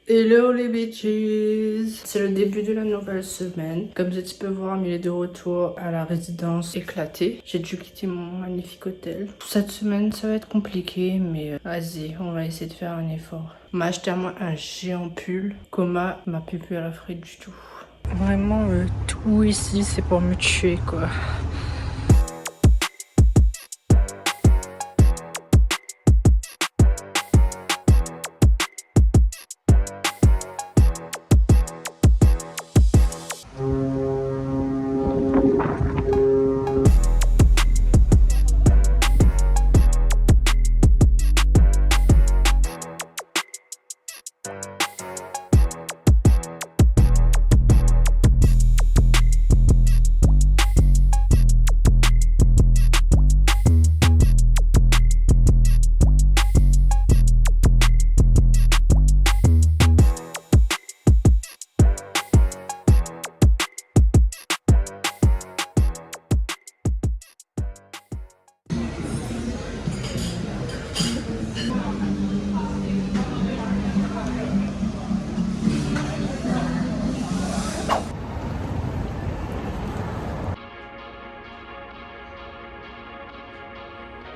Hello les bitches! C'est le début de la nouvelle semaine. Comme tu peux voir, il est de retour à la résidence éclatée. J'ai dû quitter mon magnifique hôtel. Cette semaine, ça va être compliqué, mais vas-y, on va essayer de faire un effort. On m'a acheté à moi un géant pull. Coma m'a plus à la frite du tout. Vraiment, tout ici, c'est pour me tuer, quoi.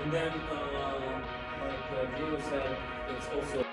And then, like Diego said, it's also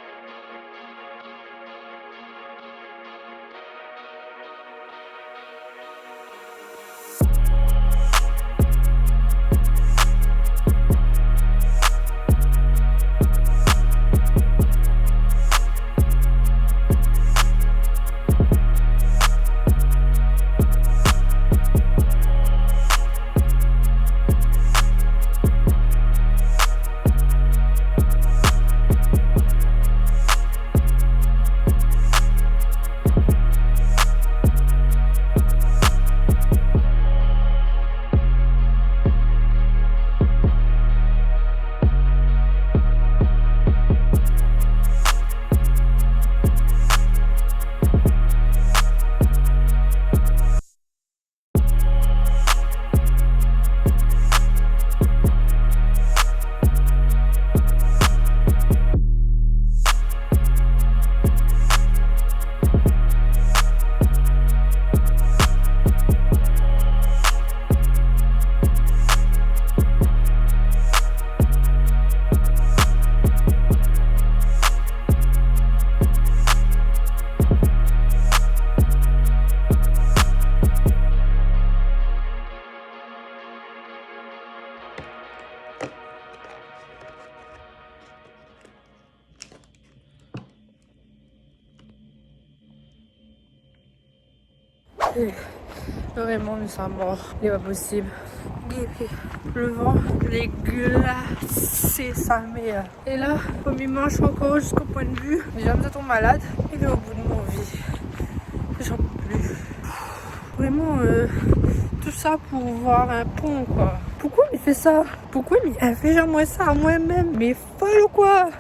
Vraiment, nous sommes morts. Il n'est pas possible. Le vent, les glacés, sa mère. Et là, comme il marche encore jusqu'au point de vue, déjà nous sommes malades. Il est au bout de mon vie. J'en peux plus. Vraiment, tout ça pour voir un pont, quoi. Pourquoi il fait ça? Pourquoi il fait genre moi ça à moi-même? Mais folle ou quoi?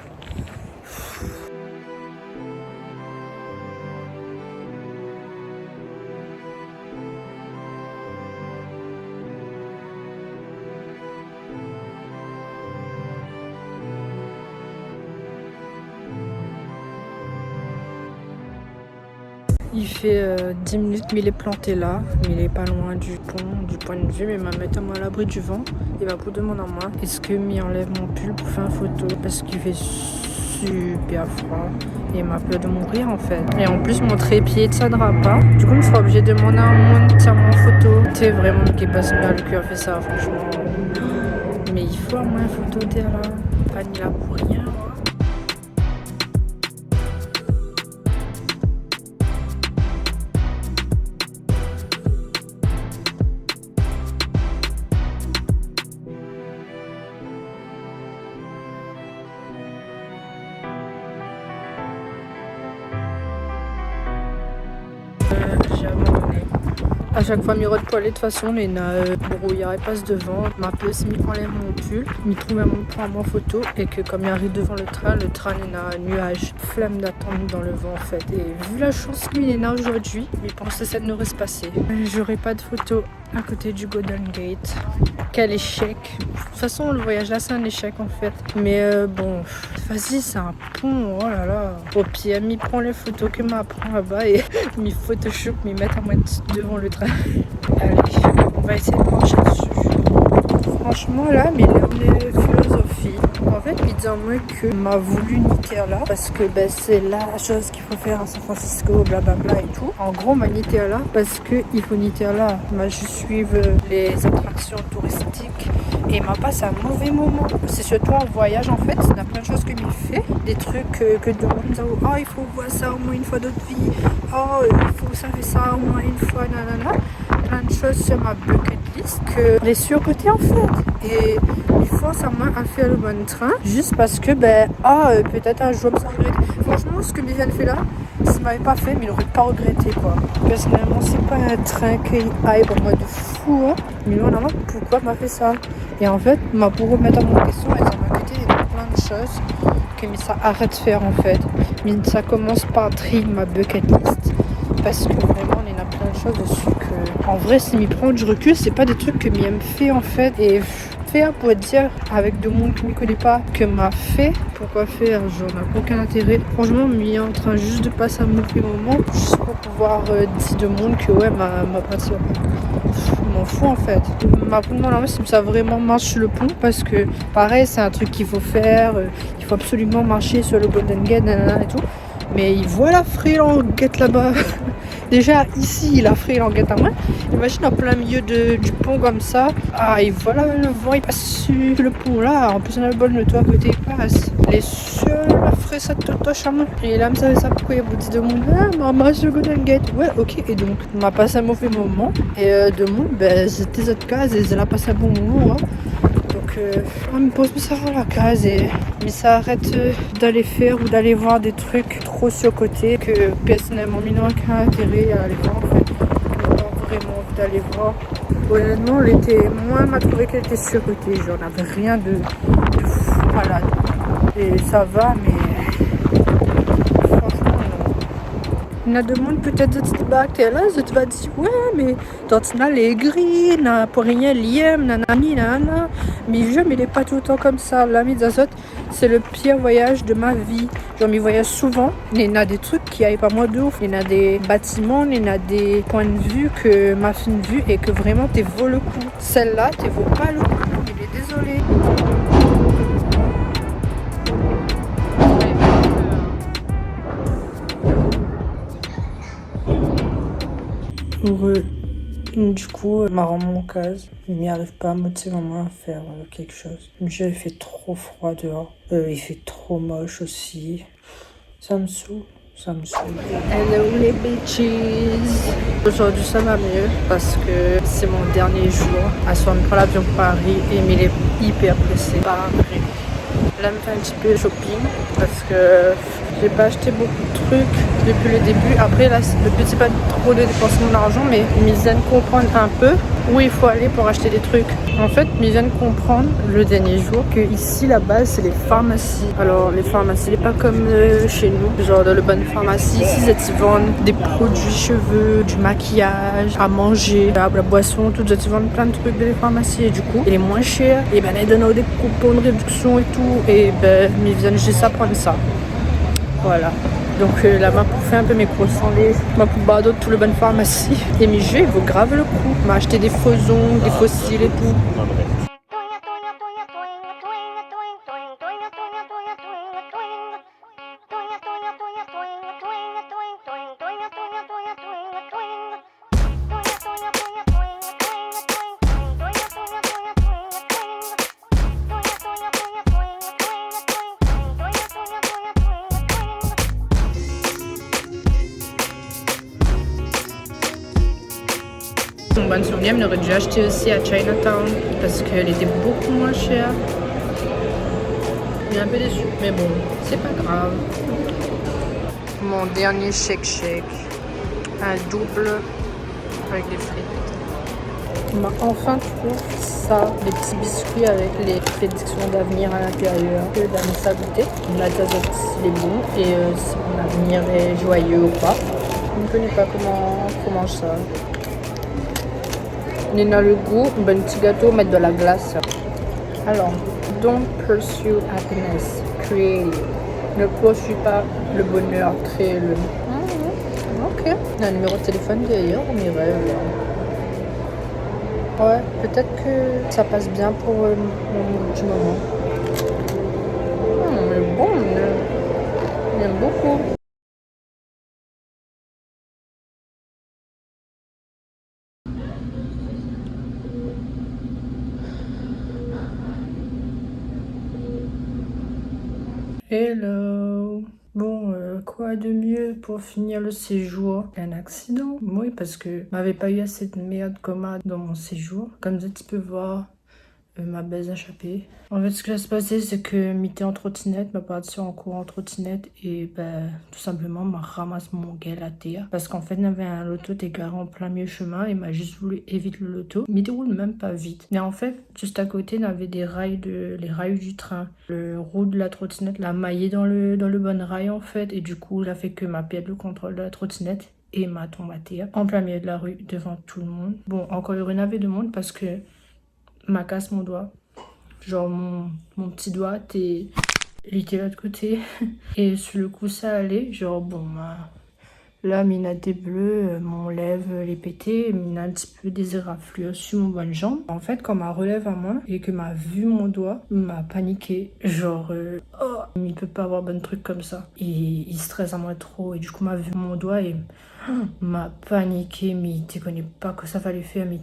Il fait 10 minutes, mais il est planté là. Mais il est pas loin du pont, du point de vue. Mais ma mettre à l'abri du vent. Il va pour demander à moi. Est-ce que m'y enlève mon pull pour faire une photo? Parce qu'il fait super froid. Et il m'a peur de mourir en fait. Et en plus, mon trépied ne tiendra pas. Du coup, je serai obligée de demander à mon tiens-moi en photo. C'est vraiment qui passe mal qui a fait ça, franchement. Mais il faut à moins une photo t'es là. Pas ni là pour rien. J'ai abandonné. À chaque fois, mi poilé de toute façon, mais brouillard passe devant. Ma plus mi enlève mon pull, mi trouve un moment prend en photo et que comme il arrive devant le train il a un nuage, flamme d'attente dans le vent en fait. Et vu la chance qu'il est là aujourd'hui, il pense que ça ne reste passé. J'aurai pas de photo à côté du Golden Gate. Quel échec. De toute façon, le voyage là, c'est un échec en fait. Mais bon, vas-y, c'est un pont, oh là là. Au pire, m'y prend les photos que m'apprend là-bas et m'y Photoshop, m'y mettre en mode devant le train. Allez, on va essayer de marcher dessus. Franchement là, mais là on est philosophie. En fait, il dit à moi que m'a voulu Nutella parce que ben, c'est la chose qu'il faut faire à San Francisco, blablabla et tout. En gros, ma Nutella parce que il faut Nutella. M'a juste suivre les attractions touristiques et m'a passé un mauvais moment. C'est surtout en voyage en fait, il y a plein de choses que m'y fait, des trucs que de monde oh il faut voir ça au moins une fois d'autre vie. Oh il faut ça faire ça au moins une fois, nanana. Plein de choses sur ma bucket list que les surcotés en fait et il force à moi à faire le bon train juste parce que ben peut-être un jour ça regrette. Franchement ce que Viviane fait là, s'il m'avait pas fait mais il aurait pas regretté quoi. Personnellement c'est pas un train qui aille pour moi de fou hein. Mais non pourquoi m'a fait ça et en fait pour remettre à mon question elle m'a côté plein de choses que mais ça arrête de faire en fait mais ça commence par trier ma bucket list parce que vraiment on a plein de choses dessus que en vrai si m'y prend du recul c'est pas des trucs que m'y aime fait en fait et faire pour dire avec de monde qui ne connaît pas que m'a fait pourquoi faire genre n'a aucun intérêt franchement m'y est en train juste de passer un mauvais moment juste pour pouvoir dire de monde que ouais ma pratique je m'en fous en fait ma pour moi si ça vraiment marche sur le pont parce que pareil c'est un truc qu'il faut faire il faut absolument marcher sur le Golden Gate nanana, et tout mais il voit la Free Languette là-bas. Déjà ici, la Free Languette à moi. Imagine en plein milieu du pont comme ça. Ah, et voilà le vent, il passe sur le pont là. En plus, on a le bol de toi à côté, il passe. Les cieux, la fraie, ça te touche à moi. Et là, me savait ça pourquoi il y a beaucoup de monde. Ah, maman, je Golden Gate. Ouais, ok. Et donc, on m'a passé un mauvais moment. Et de monde, ben, c'était cette case et elle a passé un bon moment. Hein. Donc, on me pose ça à la case et mais ça arrête d'aller faire ou d'aller voir des trucs trop surcotés que personnellement il n'a aucun intérêt à aller voir en fait. Il n'a pas vraiment envie d'aller voir. Honnêtement, moi m'a trouvé qu'elle était surcotée. Genre, on n'avait rien de fou malade. Et ça va, mais franchement, non. Il y a de monde peut-être de cette bactérie là, je te vas dire ouais, mais dans les gris, n'a pour rien lié, nanani, nanana. Mais je il est pas tout le temps comme ça. La Midzazot, c'est le pire voyage de ma vie. Genre, m'y voyage souvent. Il y en a des trucs qui aillent pas moi de ouf. Il y en a des bâtiments, il y en a des points de vue que ma fine vue et que vraiment t'es vaut le coup. Celle-là, t'es vaut pas le coup. Il est désolé. Du coup, ma rend mon case. Il n'y arrive pas à motiver maman à faire quelque chose. Il fait trop froid dehors. Il fait trop moche aussi. Ça me saoule. Hello les bitches. Aujourd'hui ça va mieux parce que c'est mon dernier jour. À soir, on prend l'avion pour Paris et il est hyper pressé par Paris. Là, je me fais un petit peu de shopping parce que j'ai pas acheté beaucoup de trucs depuis le début. Après, là, le but, c'est pas trop de dépenser mon argent, mais ils viennent comprendre un peu où il faut aller pour acheter des trucs. En fait, ils viennent comprendre le dernier jour que ici, la base, c'est les pharmacies. Alors, les pharmacies, c'est pas comme chez nous, genre dans le bonne pharmacie. Ici, ils vendent des produits cheveux, du maquillage, à manger, à la boisson, tout. Ils vendent plein de trucs dans les pharmacies et du coup, il est moins cher. Et ben, ils donnent des coupons de réduction et tout. Et ben, ils viennent juste à prendre ça. Voilà. Donc là, m'a pour faire un peu mes croissants, m'a pour bas d'autres tout le bonne pharmacie. Et mes jeux, il vaut grave le coup. M'a acheté des faisons, des fossiles et tout. Mon bonne souvenir, on aurait dû acheter aussi à Chinatown parce qu'elle était beaucoup moins chère. Je suis un peu déçue, mais bon, c'est pas grave. Mon dernier shake, un double avec des frites. On m'a enfin trouvé ça, des petits biscuits avec les prédictions d'avenir à l'intérieur. Que dans sa goûter, la tazote il est bon et si mon avenir est joyeux ou pas. Je ne connais pas comment on mange ça. Il a le goût, ben, petit gâteau, mettre de la glace. Alors, don't pursue happiness, create it. Ne poursuis pas le bonheur, crée-le. Ok. Il y a un numéro de téléphone d'ailleurs, mes rêves. Ouais, peut-être que ça passe bien pour mon petit moment. Il est bon, j'aime beaucoup. Hello. Bon, quoi de mieux pour finir le séjour qu'un accident? Oui, parce que je m'avais pas eu assez de merde comme dans mon séjour. Comme ça, tu peux voir ma baise échappée. En fait, ce qui va se passer, c'est que m'était en trottinette, m'a parti en cours en trottinette et tout simplement m'a ramassé mon gueule à terre. Parce qu'en fait, il y avait un loto qui était garé en plein milieu chemin et m'a juste voulu éviter le loto. Mais il roule même pas vite. Mais en fait, juste à côté, il y avait les rails du train. Le roue de la trottinette l'a maillé dans le bon rail en fait. Et du coup, il a fait que m'a perdu le contrôle de la trottinette et m'a tombé à terre en plein milieu de la rue devant tout le monde. Bon, encore il y avait de monde parce que m'a casse mon doigt. Genre mon petit doigt il était de l'autre côté. Et sur le coup ça allait. Genre bon là mine a des bleus, mon lèvre les pété, mine a un petit peu des éraflures sur mon bonne jambe. En fait quand ma relève à moi et que m'a vu mon doigt, m'a paniqué. Genre oh il peut pas avoir bon truc comme ça. Il stresse à moi trop et du coup m'a vu mon doigt et m'a paniqué. Mais il te connaît pas que ça fallait faire mais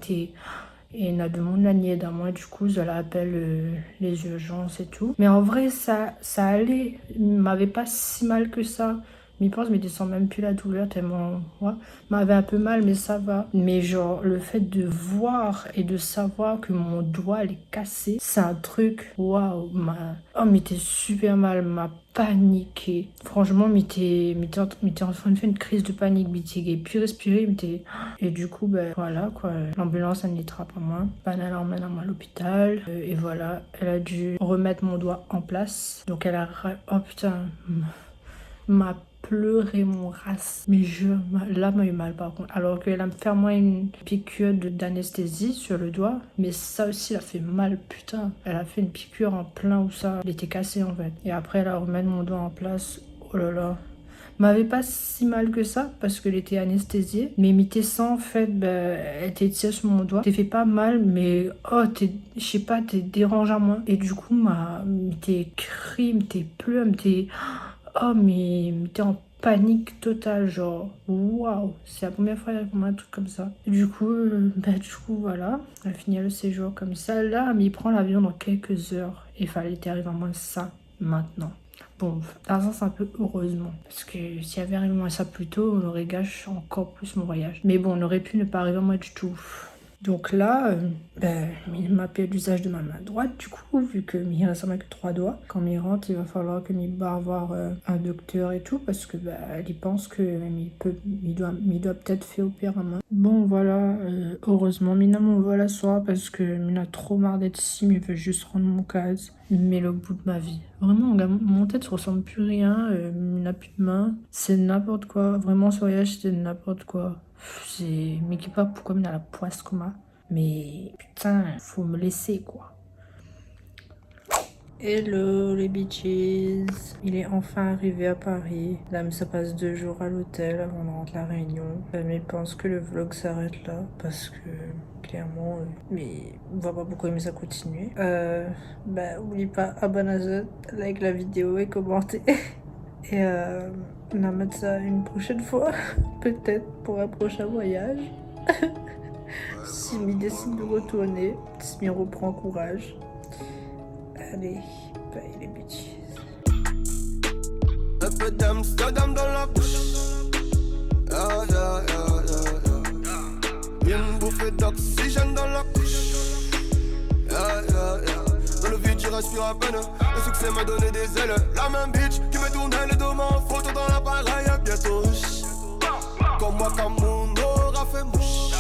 et il y a de mon année dans moi, du coup, je l'appelle les urgences et tout. Mais en vrai, ça allait. Il m'avait pas si mal que ça. Mais je pense que je me descends même plus la douleur tellement, ouais, m'avait un peu mal, mais ça va. Mais genre, le fait de voir et de savoir que mon doigt est cassé, c'est un truc, waouh, oh, mais t'es super mal, m'a paniqué. Franchement, mais t'es en train de faire une crise de panique, mais t'es plus respirer, mais t'es... Et du coup, voilà, quoi. L'ambulance, elle n'était pas moi. Elle l'emmène à moi à l'hôpital. Et voilà, elle a dû remettre mon doigt en place. Donc elle a... Oh putain, m'a pleuré mon race. Mais là, m'a eu mal par contre. Alors qu'elle a me fait moi une piqûre d'anesthésie sur le doigt. Mais ça aussi, elle a fait mal, putain. Elle a fait une piqûre en plein où ça. Elle était cassée en fait. Et après, elle a remis mon doigt en place. Oh là là. M'avait pas si mal que ça parce qu'elle était anesthésiée. Mais mi sang en fait, elle était tirée sur mon doigt. T'es fait pas mal, mais oh, je sais pas, t'es dérangeant à moi. Et du coup, t'es cri, t'es pleurs, t'es... Oh, mais t'es en panique totale, genre, waouh, c'est la première fois pour moi un truc comme ça. Du coup, voilà, elle finit le séjour comme ça. Là, mais il prend l'avion dans quelques heures. Il fallait arriver à moins ça maintenant. Bon, dans un sens un peu heureusement, parce que s'il y avait arrivé moins ça plus tôt, on aurait gâché encore plus mon voyage. Mais bon, on aurait pu ne pas arriver à moi du tout. Donc là, il m'a payé l'usage de ma main droite, du coup, vu que il reste que 3 doigts. Quand il rentre, il va falloir que il va avoir un docteur et tout, parce que il pense que il doit peut-être faire opérer à main. Bon, voilà, heureusement, Mina m'envoie la soirée parce que Mina a trop marre d'être ici, mais il veut juste rendre mon case. Mais le bout de ma vie. Vraiment, mon tête ne ressemble plus rien, Mina plus de main. C'est n'importe quoi. Vraiment, ce voyage, c'était n'importe quoi. Mais qui pas pourquoi il a la poisse comme ça. Mais putain, faut me laisser quoi. Hello les bitches. Il est enfin arrivé à Paris. Là, ça passe 2 jours à l'hôtel avant de rentrer à la Réunion. Mais je pense que le vlog s'arrête là parce que clairement, mais on va pas pourquoi ça continuer. Oublie pas, abonne-toi, like la vidéo et commentez. Et on va mettre ça une prochaine fois, peut-être pour un prochain voyage. Si m'y décide de retourner, si m'y reprend courage. Allez, bye les bitches. Un peu d'Amsterdam dans la bouche. Une bouffée d'oxygène dans la couche. Dans le vide, j'y respire à peine. Le succès m'a donné des ailes. La même bitch qui me tournait le dos en photo dans l'appareil. Bientôt, comme moi, comme mon aura fait mouche.